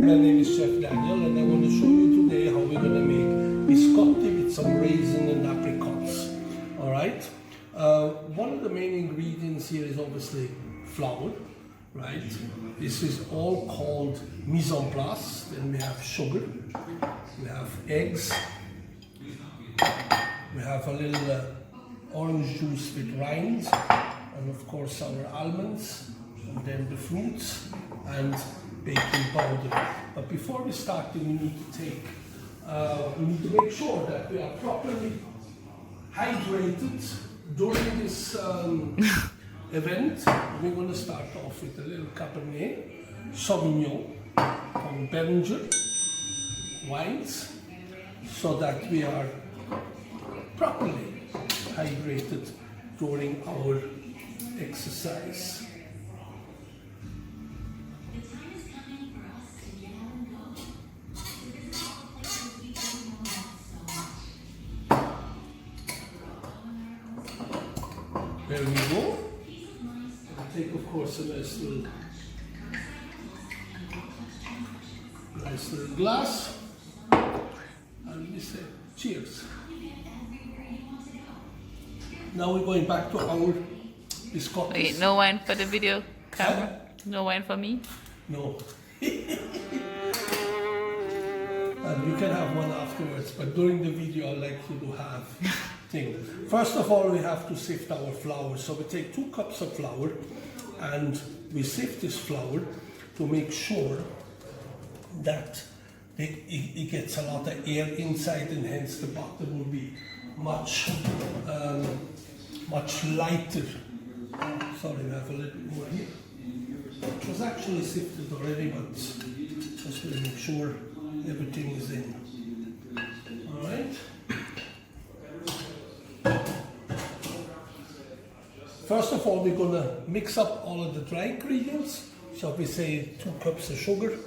My name is Chef Daniel and I want to show you today how we're going to make biscotti with some raisin and apricots. Alright? One of the main ingredients here is obviously flour, right? This is all called mise en place. Then we have sugar, we have eggs, we have a little orange juice with rinds, and of course our almonds, and then the fruits and baking powder. But before we start, we need to make sure that we are properly hydrated during this event. We're going to start off with a little Cabernet Sauvignon from Beringer wines, so that we are properly hydrated during our exercise. There we go. I'll take, of course, a nice little glass. And we say cheers. Now we're going back to our biscottis. Okay, no wine for the video camera. Huh? No wine for me. No. And you can have one afterwards, but during the video I like you to have things. First of all, we have to sift our flour. So we take 2 cups of flour and we sift this flour to make sure that it gets a lot of air inside, and hence the butter will be much lighter. Sorry, we have a little bit more here. It was actually sifted already, but just to make sure everything is in. All right. First of all, we're going to mix up all of the dry ingredients. So we say 2 cups of sugar.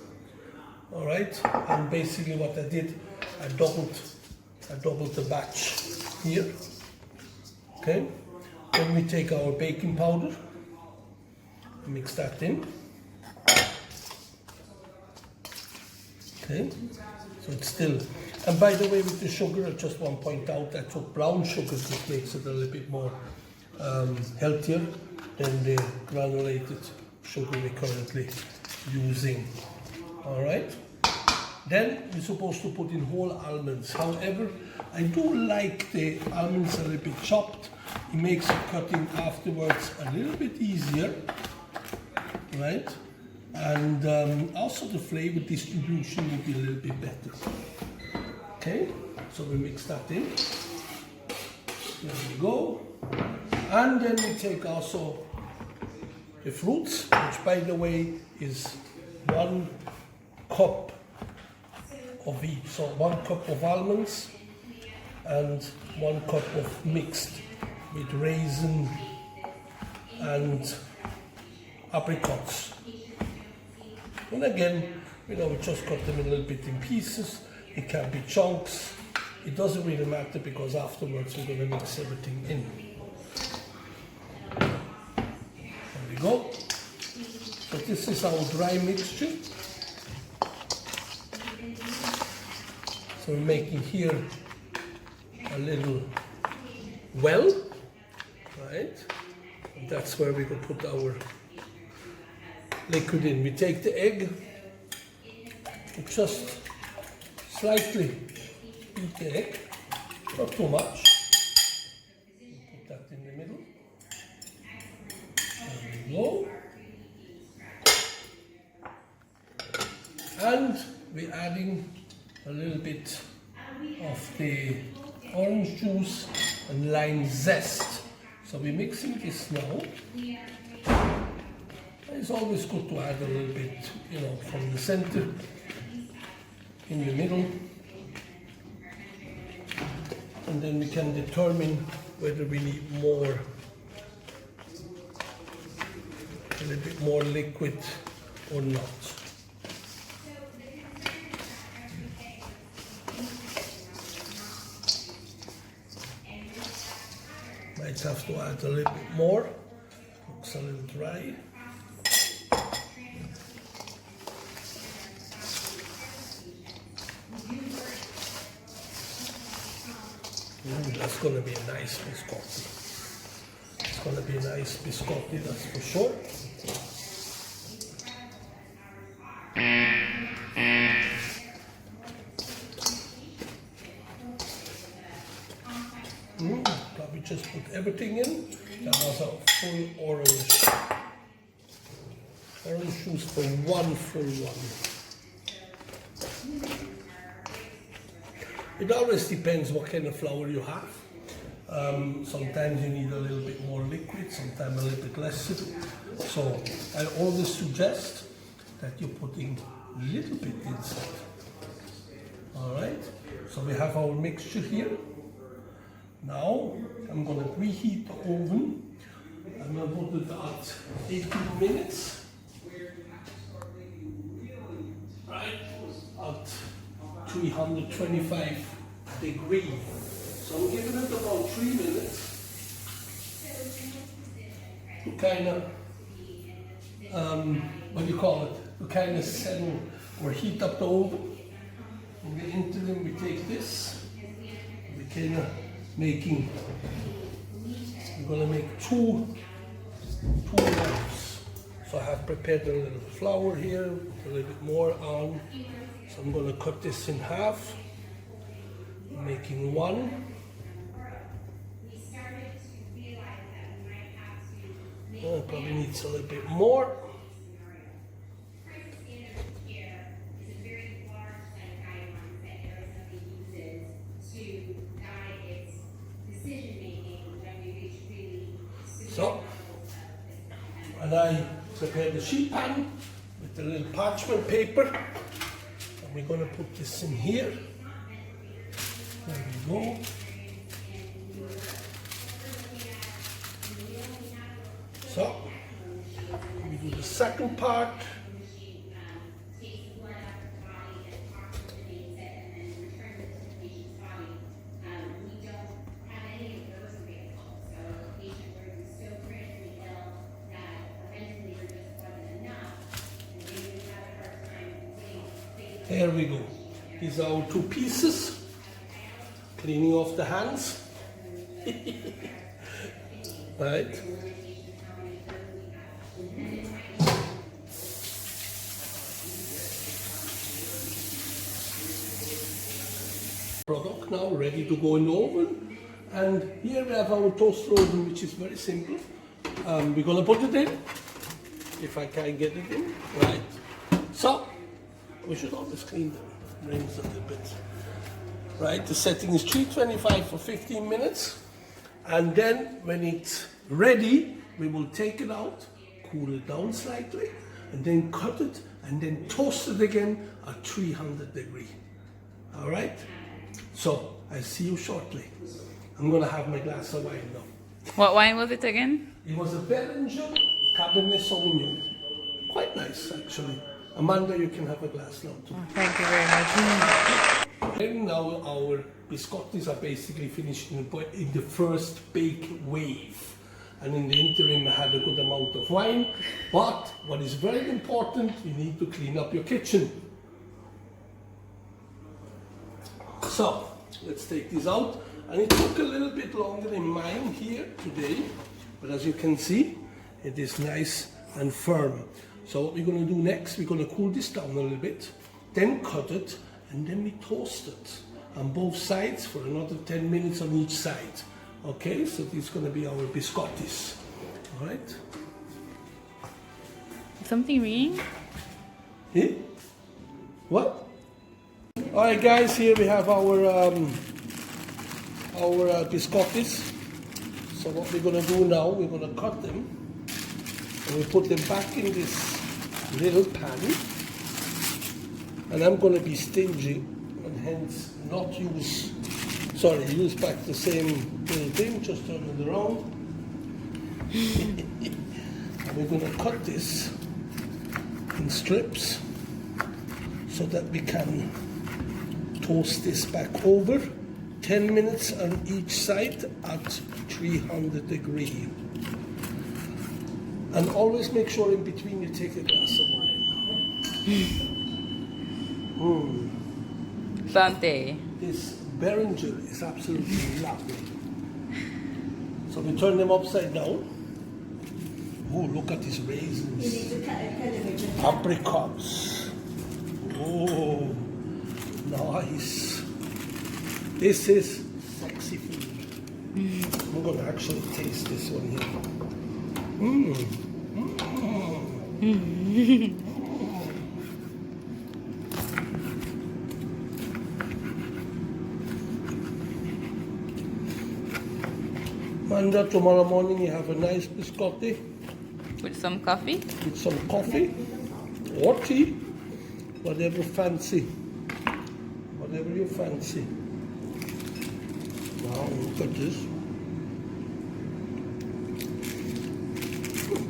All right. And basically what I did, I doubled the batch here. Okay. Then we take our baking powder, mix that in. Okay, so it's still, and by the way, with the sugar, I just want to point out I took brown sugar, which makes it a little bit more healthier than the granulated sugar we're currently using. All right. Then we're supposed to put in whole almonds. However, I do like the almonds a little bit chopped. It makes the cutting afterwards a little bit easier, right? And also the flavor distribution will be a little bit better. Okay, so we mix that in. There we go. And then we take also the fruits, which by the way is 1 cup of each. So 1 cup of almonds and 1 cup of mixed with raisin and apricots. And again, we just cut them a little bit in pieces. It can be chunks. It doesn't really matter, because afterwards we're going to mix everything in. There we go. So this is our dry mixture. So we're making here a little well, right? And that's where we can put our liquid in. We take the egg, we just slightly beat the egg, not too much. Put that in the middle. There we go. And we're adding a little bit of the orange juice and lime zest. So we're mixing this now. It's always good to add a little bit, from the center, in the middle. And then we can determine whether we need more, a little bit more liquid or not. Might have to add a little bit more. Looks a little dry. That's gonna be a nice biscotti. It's gonna be a nice biscotti, that's for sure. Probably just put everything in. That was a full orange. Orange juice for one full one. It always depends what kind of flour you have. Sometimes you need a little bit more liquid, sometimes a little bit less. So I always suggest that you're putting a little bit inside. All right, so we have our mixture here. Now I'm going to preheat the oven. I'm going to put it at 18 minutes. Right, at 325 degrees. So I'm giving it about 3 minutes to kind of, what do you call it, to kind of settle or heat up the oven. In the interim, we take this, we kind of making, we're going to make two loaves. So I have prepared a little flour here, a little bit more on. So I'm going to cut this in half, I'm making one. Probably needs a little bit more. So, and I prepared the sheet pan with a little parchment paper, and we're going to put this in here. There we go. So, we do the second part. Here we go. These are our two pieces. Cleaning off the hands. Right. Product now ready to go in the oven, and here we have our toaster oven, which is very simple. We're gonna put it in if I can get it in. Right. So we should always clean the rings a little bit. Right. The setting is 325 for 15 minutes, and then when it's ready, we will take it out, cool it down slightly, and then cut it, and then toast it again at 300 degrees. All right. So, I'll see you shortly. I'm going to have my glass of wine now. What wine was it again? It was a Belgian Cabernet Sauvignon. Quite nice, actually. Amanda, you can have a glass now too. Oh, thank you very much. And now our biscottis are basically finished in the first bake wave. And in the interim, I had a good amount of wine. But what is very important, you need to clean up your kitchen. So, let's take this out, and it took a little bit longer than mine here today, but as you can see, it is nice and firm. So what we're going to do next, we're going to cool this down a little bit, then cut it, and then we toast it on both sides for another 10 minutes on each side. Okay, so this is going to be our biscottis. All right? Something ringing? Eh? What? All right, guys, here we have our biscottis. So what we're going to do now, we're going to cut them, and we put them back in this little pan. And I'm going to be stingy, and hence not use back the same little thing, just turn it around. And we're going to cut this in strips so that we can toast this back over 10 minutes on each side at 300 degrees. And always make sure in between you take a glass of wine. Sante. This Beringer is absolutely lovely. So we turn them upside down. Oh, look at these raisins. Apricots. Oh, nice. This is sexy food. I'm going to actually taste this one here. And tomorrow morning you have a nice biscotti With some coffee. with some coffee or tea, whatever fancy. Whatever you fancy. Wow, look at this.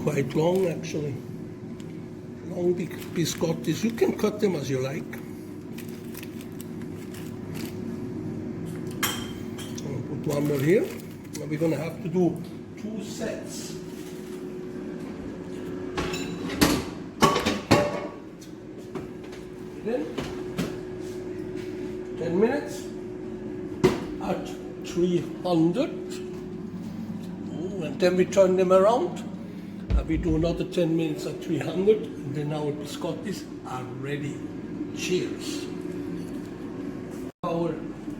Quite long actually. Long big biscottis. You can cut them as you like. I'll put one more here. Now we're gonna have to do 2 sets. Then 10 minutes at 300. And then we turn them around. We do another 10 minutes at 300, and then our biscottis are ready. Cheers. Our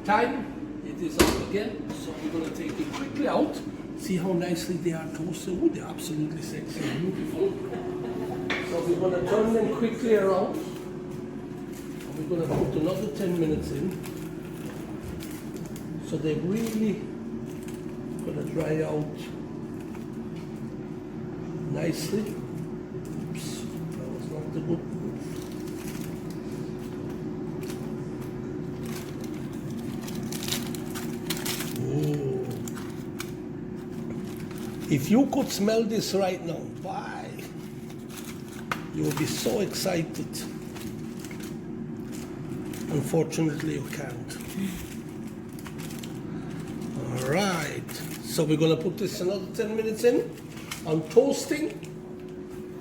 time, it is up again, so we're going to take it quickly out. See how nicely they are toasted. Oh, they're absolutely sexy and beautiful. So we're going to turn them quickly around. And we're going to put another 10 minutes in. So they're really going to dry out nicely. Oops, that was not the good move. Oh. If you could smell this right now, why? You would be so excited. Unfortunately, you can't. All right, so we're gonna put this another 10 minutes in. On toasting,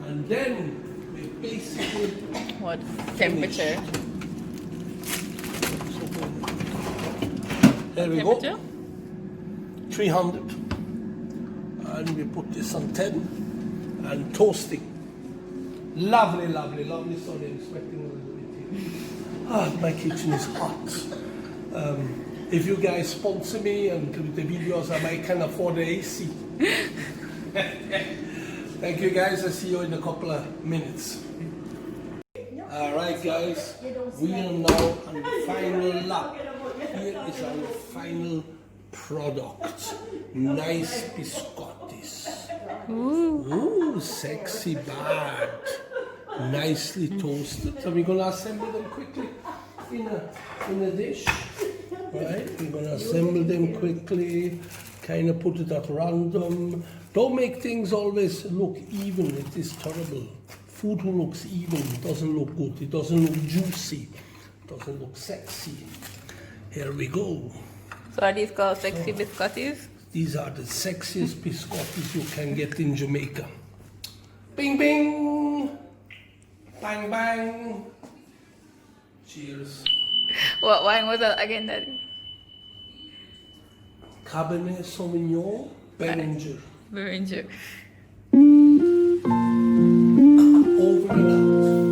and then we basically What temperature? There we Temperature? go. 300, and we put this on 10 and toasting. Lovely, lovely, lovely. Sorry, I'm sweating a little bit here. Ah, my kitchen is hot. If you guys sponsor me and do the videos, I might can afford the AC. Thank you guys, I'll see you in a couple of minutes. Alright guys, we are now on the final lap. Here is our final product. Nice biscottis. Ooh, sexy bad. Nicely toasted. So we're gonna assemble them quickly in a dish. Right, we're gonna assemble them quickly, kind of put it at random. Don't make things always look even, it is terrible. Food who looks even doesn't look good, it doesn't look juicy, it doesn't look sexy. Here we go. So are these called sexy biscottis? These are the sexiest biscottis you can get in Jamaica. Bing bing! Bang bang! Cheers. What wine was that again, Daddy? Cabernet Sauvignon, Beringer. Beringer. Over and out.